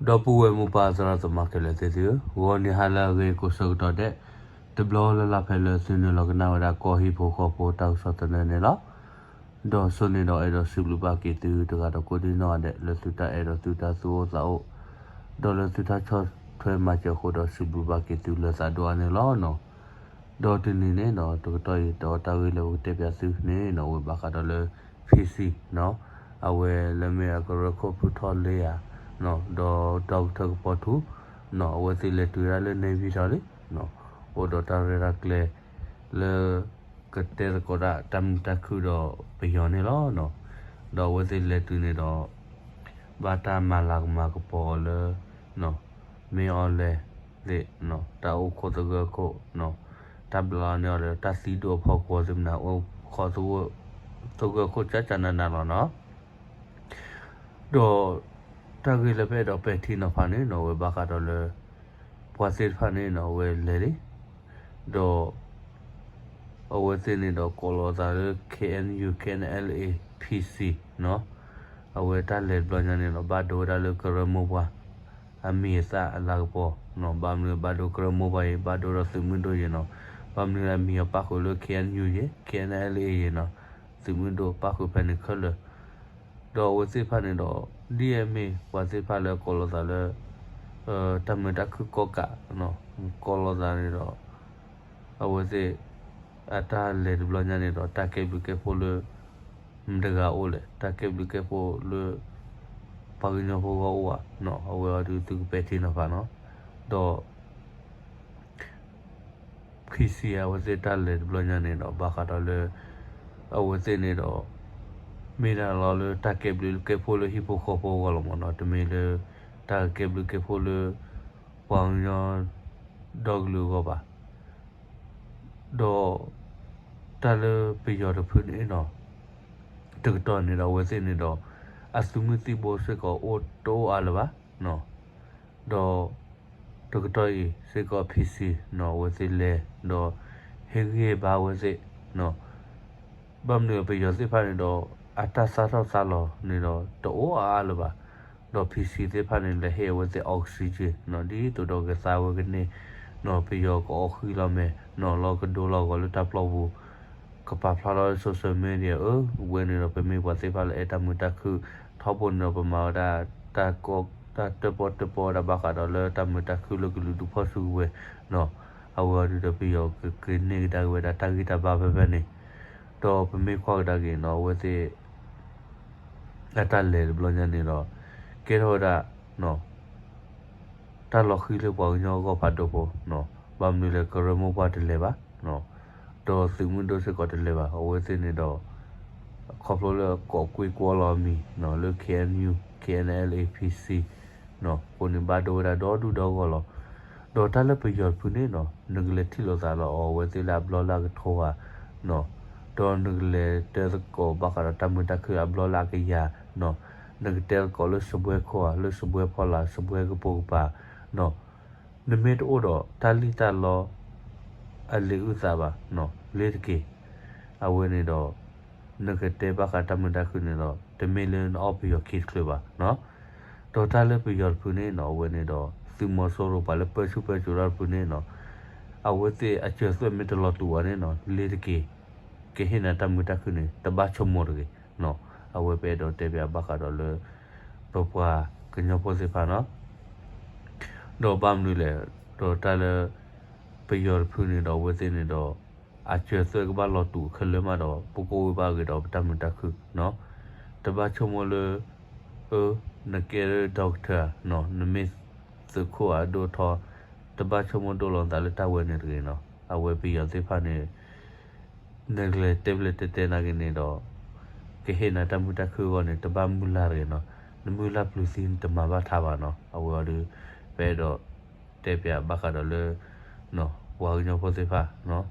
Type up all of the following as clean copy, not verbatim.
ดอปูเวมุปาสระสมัครเลยเสียววันนี้ฮัลโหลกุศลตอเดตบล้อลลาเพลสินลกนาวดาโคฮิโพโคโพตาวสัตเนเนละดอสุนิดอเอดอสิบลูปากิตูตกาดโคดินอเดลสุตาเอดอสุตาสูซาโอดอลสุตาชอถวยมาเจโคดอสิบลูปากิตูลซาดอเนลอนอดอตินีเนนอตกตอยดอตาเวลอุเตปยาสุเนนอเวบากาดอลฟิซีเนาะအဝဲလမဲကရခုဖူထော်လေးရနော်ဒေါက်တာပေါ်သူနော်ဝစီလက်တူရလဲနေပြီးတော့လေနော်ဟိုဒေါက်တာရကလေလေကတဲ့ကောတာတမ်တခုတော့ပြောနေလောနော်ဒေါ်ဝစီလက်တူနေတော့ဘာတာမလာကမကပေါ်လေနော်မေအော်လေလေနော်တာအိုခေါ်တကကိုနော်တပ်လာနေရတစီတော့ဖောက်ပေါ်စမနာအိုခေါ်သူတကကိုချာချာနာနော်ดอตะกีเลเปดอเปทีนอฟานีนอเวบากาดอเลปวาซิฟานีนอเวเลดิดออเวซินีดอโคโลซาเล KNU KNLA PC เนาะอเวตาเลบลอญานีนอบาโดดาเลกระโมบาอามีซาลากปอเนาะบามเลบาโดกระโมบาเยบาโดรซิมุนโดเยเนาะบามเลมีปาโคเล KNU เย KNLA เยเนาะซิมุนโดปาโคเปนิคเลดอวสิพานี่ดอ DMA วสิพาเลโคโลซาเลตะมะตะคุโกกะเนาะโคโลซานี่ดออวสิอาตาเลบลอญานี่ดอตะเกบิเกโพเลมดกาโอเลตะเกบิเกโพเลปากิญโพกอวะเนาะอเวอดูตุเปตินะฟาเนาะดอPCA วสิตาเลบลอญานี่ดอบาคาดอเลอวสินี่ดอမေရာလောလတာကေဘလကေဖိုလဟီပိုခိုပိုဝလမနတမေလတာကေဘလကေဖိုလဝမ်ယောဒေါဂလူကောပါဒေါ်တလပိယောတဖုန်နေနော်တကတော့နေတော့ဝစင်းနေတော့အစုမတိဘောစကောအိုတိုအလပါနော်ဒေါ်တကတော့စေကောဖီစီနော်ဝစင်းလေဒေါ်ဟေဂေဘာဝစင်းနော်ဘမ်နေပိယောစဖာနေတော့အတဆာတော့ဆာလောနေတော့တိုးအားလပါတော့ PC တဲ့ဖာနေလေဟဲဝတဲ့အောက်ဆီဂျင်နော်ဒီတော့ကစားဝကနေနော်ပြရောကိုခီလာမဲနော်လောကဒိုလောကလတပ်လောဘူးကပဖလာလောဆိုရှယ်မီဒီယာဝဲနေတော့ပြမေဝတဲ့ဖာလေအတမတခုထောက်ပေါ်နော်ပမာတာတာကောတာတပေါ်တာဘာကတော့လေတမတခုလကလူဒူဖဆူဝဲနော်အဝါဒီတော့ပြရောကနေဒါဝဲတာတာဂီတာဘာပဲနေတော့ပြမေခေါ်တာကေနော်ဝဲတဲ့အတလဲဘလညာနေတော့ကေရောဒါနော်တာလခီလေပေါ်ညောကဖတ်တော့ပေါ့နော်ဘာမလို့လဲကရမောပတ်တယ်ပါနော်တော့စီမွန်တို့စကောတယ်ပါအဝဲစင်းနေတော့ခေါပလိုလေကောကွေကောလာမီနော်လေ KNU KNLAPC နော်ကိုနေဘာတော့ဒါတော့ဒူတော့ကောလောတော့တာလပယောဖုနေနော်ငကလေတီလောစားလောအဝဲစင်းလာဘလောလာကထောဟာနော်တော့ငကလေတဲကောဘာကရတမတခွေဘလောလာကရနော်နဂတဲကောလစပွဲခေါ်လစပွဲဖော်လာစပွဲကပုပါနော်နမေတိုတော့တာလီတာလောအလီဥစားပါနော်လေတကေအဝဲနေတော့နဂတဲဘာကတမတခွနေတော့တမီလန်အော်ပီယောခိကလပါနော်တော့တာလပီယောဖုနေနော်ဝဲနေတော့စီမောဆိုရောပါလပစုပကျူရာဖုနေနော်အဝဲတေအချေဆွေမီတလောတူဝနေနော်လေတကေကေဟိနာတမတခွနေတဘာချုံမောရကေနော်အဝဲပဲတော့တေပြဘာကတော့လေတော့ပွားကညောပေါ်စီဖာနော်တော့ဘာမလို့လဲတော့တာလေပယောဖုန်နေတော့ဝဲစင်းနေတော့အချေဆွဲကဘာလောတူခလဲမတော့ပူကိုဘာကတော့တမတခုနော်တဘာချုံမလို့နကေဒေါက်တာနော်နမစ်စခိုအဒိုထောတဘာချုံမတို့လောတာလေတဝဲနေတယ်နော်အဝဲပယောစီဖာနေနေလေတက်လက်တဲနာကနေတော့ကေဟေနာတမတခုကနေတဘာမူလာရေနော်နမူလာပလူစင်းတမဘာထားပါနော်အဝါဒီပဲတော့တက်ပြဘာကတော့လေနော်ဝါညောပေါ်စေဖာနော်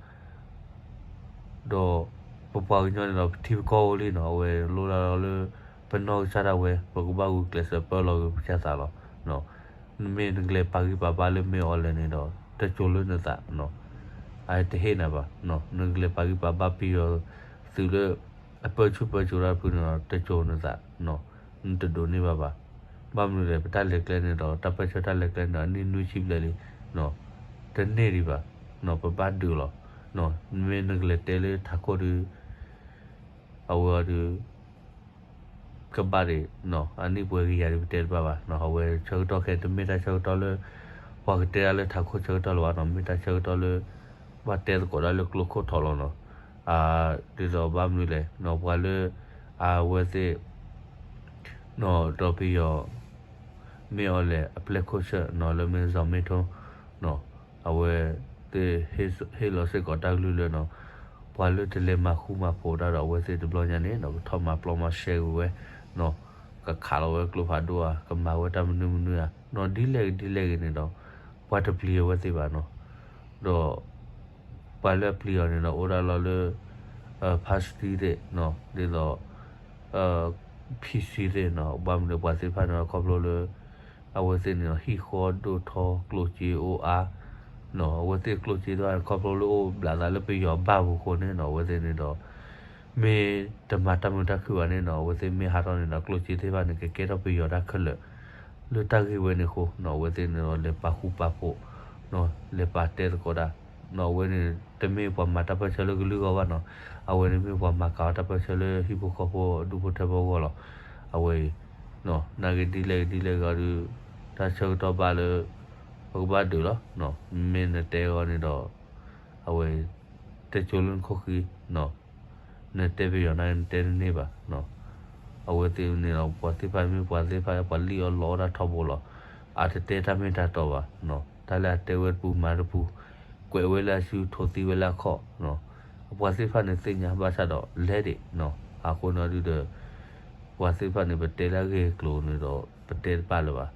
တော့ပပညောတော့တီကောလေးနော်ဝဲလိုလာလေပနောချတာဝဲပကူဘာကူကလစပလောချတာလောနော်မေငလေပါကြီးပါပါလေမေအော်လည်းနေတော့တချို့လို့နေတာနော်အဲ့တဟေနာပါနော်ငလေပါကြီးပါပါပြီးတော့သူလေအပချူပချူရာဖူနော်တချို့နေတာနော်တဒိုနေပါ บ้ามเลยตาเล็กเลยเนี่ยตาไปชดตาเล็กเลยเนาะนี่นูชิบเลยเนาะแต่เนี่ยดีป่ะเนาะปะบ้าดูหรอเนาะไม่นึกเลยเตเลยทักคนดูเอาดูกับบ้านเลยเนาะอันนี้เบื่อกี่อย่างเตลป่ะเนาะเอาเช่าตัวแค่ตัวไม่ได้เช่าตัวเลยพอเตลเลยทักคนเช่าตัวหรอเนาะไม่ได้เช่าตัวเลยว่าเตลก็ได้เลยกลุกเขาทอลเนาะดีต่อบ้ามเลยเนาะพอเลยเวทีเนาะตัวพี่ยอไม่เอาเลยอัพเลคชั่นเนาะเลยไม่จำไม่ท้องเนาะเอาเตให้เราเสกก็ได้เลยเนาะพอเลยเตลมาคู่มาโพดาเราเตจะบล็อกยันเนี่ยเนาะทอมาปลอมาแชร์เนาะก็ขาเรากลัวพาดัวก็มาทำนู่นนี่เนาะดีเลยเนี่ยเนาะพอจะเพลียเตบ้านเนาะเนาะพอเลยเพลียเนี่ยเนาะโอราเราเลยพาสตีเดเนาะเดี๋ยวพีซีเดเนาะบ้านเลยพอสิพาเนาะขอบเลยเอาเนี่ยฮิคอดูทอกลูจีโออาเนาะกลูจีด้วยขอบเลยบลาเลยไปยอบ้าบุคคลเนี่ยเนาะเนี่ยเนาะมีธรรมะธรรมะคือเนี่ยเนาะมีหาตอนเนี่ยเนาะกลูจีที่บ้านเนี่ยแกเราไปยอได้ขึ้นเลยลูตากีเนี่ยคู่เนาะเนี่ยเนาะเลยปะคู่ปะโปเนาะเลยปะเตะก็ได้เนาะเนี่ยแต่ไม่พอมาถ้าไปเชลก็รู้ว่าเนาะเอาเนี่ยไม่พอมาเขาถ้าไปเชลฮิบุคอโปดูบุตรบอกว่าเอาเนาะนักดีเลยก็ดูถ้าเช่าตัวบ้านเลยพวกบ้านดูหรอเนาะไม่เนี่ยเตะก็เนี่ยเนาะเอาเตะจุลนคุกกี้เนาะเนี่ยเตะไปอยู่นั่นเตะนี่ป่ะเนาะเอาเตะเนี่ยเราปฏิบัติไม่ปฏิบัติปลีเอาล้อได้ทับบ่ล่ะอาจจะเตะทำไม่ได้ตัวป่ะเนาะถ้าเราเตะเวทปูมาร์ปูกวยเวลาชิวทุติเวลาข้อเนาะปฏิบัติเนี่ยสิ่งนี้ภาษาดอกเล่ดิเนาะอาคนเราดูเด้อปฏิบัติเนี่ยเป็นเตะละเกกลัวเนี่ยเราเป็นเตะป่ะหรือป่ะ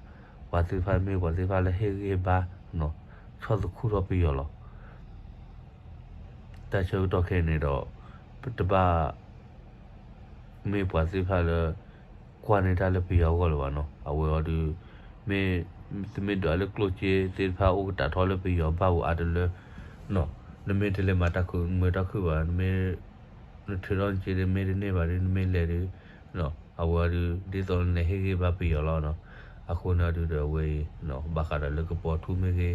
ปฏิบัติไม่ปฏิบัติเลยเฮเกบ้าเนาะชอบคู่รบไปอยู่หรอแต่เชื่อตัวแค่เนี่ยเราแต่บ้าไม่ปฏิบัติเลยกว่านี้ได้เลยไปอยู่ก็หรือวะเนาะเอาดูไม่ดูอะไรกลัวเจติดพาอุกตาทอเลยไปอยู่บ้าอาจจะเลยเนาะนั่นไม่ได้เลยมาตะคือไม่ตะคือว่าไม่ที่ร้อนเจเลยไม่ได้เนี่ยว่าไม่เลยเนาะเอาดูที่ตอนนี้เฮเกบ้าไปอยู่แล้วเนาะအခုနာတူတဲ့ဝေးနော်ဘာခါတယ်လကပေါ်ထူမေကေ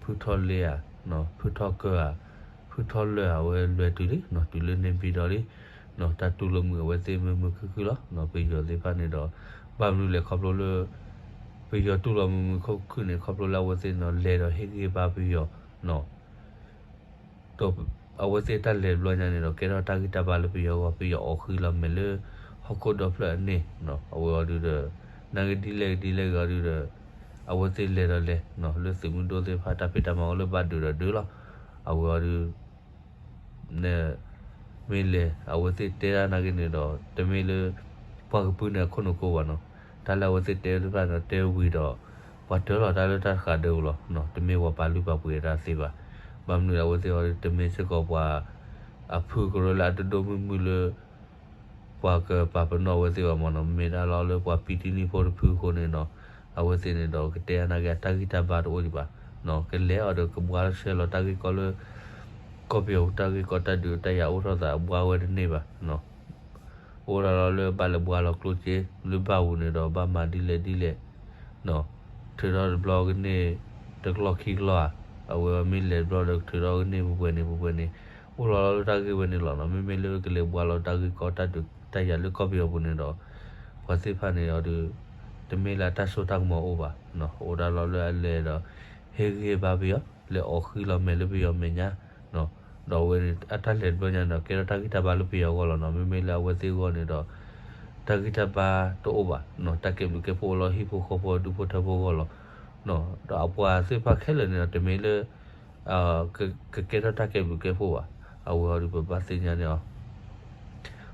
ဖူထော်လေရနော်ဖူထော်ကဖူထော်လေဝဲလွယ်တူလေနော်တူလေနေပြီးတော့လေနော်တတူလုံးဝဲသေးမမခုလောနော်ပြီးရသေးဖာနေတော့ဘာမလို့လဲခေါပလို့လေပြီးရတူလုံးခုခုနေခေါပလို့လာဝဲသေးနော်လဲတော့ဟေကေပါပြီးရနော်တော့အဝဲသေးတက်လေလွန်နေတော့ကဲတော့တာဂီတာပါလို့ပြီးရအခီလာမဲလေဟောက်ကတော့ဖလက်နေနော်အဝဲတူတဲ့နာဂဒီလေကရူအဝသိလေရလေနော်လူစမှုဒိုသေဖာတာပိတမောလဘတ်ဒူရဒူလာအဝရူနေမီလေအဝသိတေရနာဂနေတော့တမီလေပကပုနေခုနကိုဝနော်ဒါလဝသိတေလူပါတော့တေဝီတော့ဘာတော်ဒါလတာခါဒေလောနော်တမီဝပါလူပါပွေရာစေပါဘာမနူအဝသိရတမီစကောပွာအဖူကရလာတဒိုမူလေပွာကပပနောဝစီဝမနမေဒါလောလပွာပီတီနီဖို့ဖူခုနေနော်အဝစီနေတော့ကတဲနာကတာဂီတာဘာတော့ဒီပါနော်ကလဲအော်ကဘွာဆဲလောတာဂီကောလကောပီယိုတာဂီကောတာဒူတရဥရောတာဘွာဝဲနေပါနော်ဩရာလောလဘလဘွာလောကလုချေလူပါဝနေတော့ဘာမာဒီလေနော်ထေရဘလော့ဂနေတကလော့ခီလောအဝဲမီလေဘလော့ထေရနေဘွေနေဩရာလောတာဂီဝနေလောနော်မေလေကလေဘွာလောတာဂီကောတာဒူတရလူကောပီယိုဘူးနေတော့ဘာစီဖာနေတော့တမေလာတဆိုတောက်မောဩပါနော်ဩဒါလောလဲတော့ဟေဂေဘာဘီယလေအခီလောမဲလဘီယမညာနော်တော့ဝဲအတလက်ဘညာတော့ကေရတာဂီတာဘာလူပီယောကောလောနော်မေလာဝဲသေးကောနေတော့တဂီတာဘာတော့ဩပါနော်တကေဘကေပိုလောဟီပိုခေါ်ပေါ်ဒူပိုထဘောကောလောနော်တော့အပွားစီဖာခဲလေနေတော့တမေလေကေရတာကေဘကေပိုပါအဝါရူပစညာနေ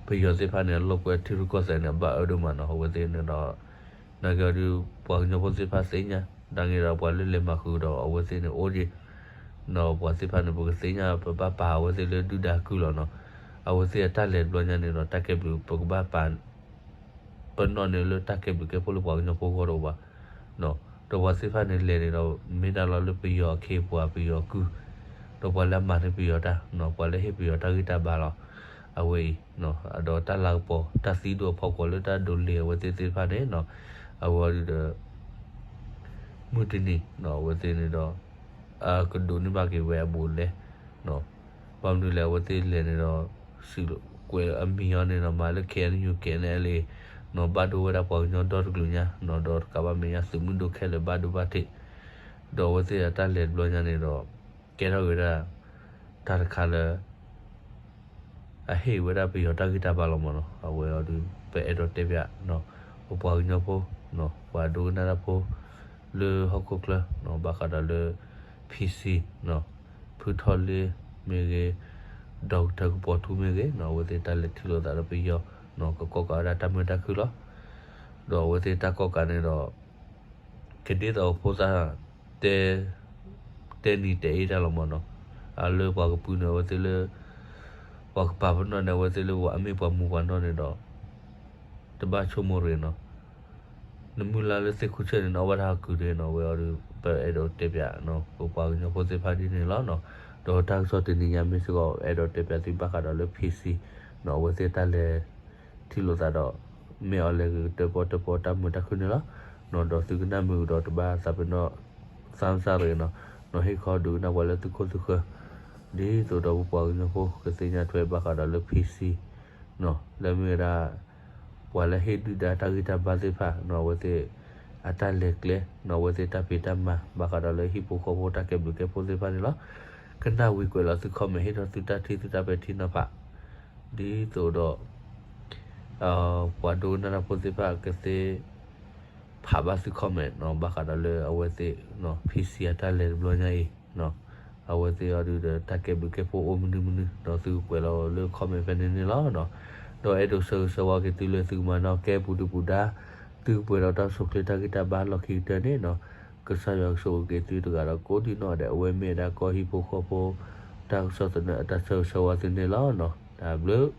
ပြီးရစေဖာနေလောက်ွယ်ထီရကောစနေဘာအဒုမနော်ဝဲသေးနေတော့နာဂရီပွားညဖို့စေဖာစညာတန်ရပွားလေမခုတော့အဝဲသေးနေအိုဒီနော်ပွားစေဖာနေပုကစညာပါဝဲသေးလေဒူဒါကူလောနော်အဝဲသေးတက်လေဘလညာနေတော့တက်ကေဘလူပုကဘာပန်ပန်နော်နေလေတက်ကေဘကေပိုလပွားညဖို့တော့ပါနော်တော့ဝါစေဖာနေလေနေတော့မေဒါလောလပြီးရခေပွားပြီးရကူတော့ပွားလက်မနေပြီးရတာနော်ပွားလေဟိပြီးရတာဂီတာဘာလောအဝေးနော်အတော့တက်လောက်ပေါ်တက်စီတို့ဖောက်ကောလတာဒိုလေဝတိတိဖာနေနော် awal de mutini no within it all could do ni bagi we abule no pam du le within le ni do silo kwe ambiyon ni no male ken you ken ele no badu wera po nyo dor glunya no dor kaba me ya simundo khele badu bati do within ata le blo nya ni do kero wera tar khala a he wera bi yo tagita ba lo mo no awe odu pe edo tebya no opo nyo po no wadu na po le hokokla no bakada le PC no puthole mege doctor ko tu mege no wote ta le thilo da pe yo no ko ka da ta me ta khu lo do wote ta ko ka ne do kedi do po sa te ni te ida lo mo no a le ba ko pu no wote le ba ko pa no ne wote le wa me pa mu wa no ne do te ba chu mo re no Namula le se kuche no wa ha ku de no we oru pe edo tebya no ko pa nyo ko se pha di ne lo no do ta so ti ni ya mi so edo tebya ti ba ka do le PC no we se ta le ti lo da do me o le te po ta mu ta ku ne lo no do su na mu do ta ba sa pe no san sa re no he kho du na wa le tu ko di so do pa nyo ko ke se nya thwe ba ka do le PC no le me ra wala hedu data kita base pa no wote ata lekle no wote ta pita ma bakada le hipo ko bota ke buke pose pa ni lo kana wi ko la su khome he do tu ta thi tu ta be thi na pa di to do wado na pose pa ke se pha ba su khome no bakada le awete no PC ata le blo nya e no awete adu ta ke buke po o munu no su ko lo le khome pe ni lo no do edo so wa ke tu le tu ma no ke pu da tu pu ro ta so ke ta kita ba lo ki te ne no ke sa yo so ke tu ga ro ko di no de we me da ko hi po ko po ta so ta so wa tin ne lo no da blue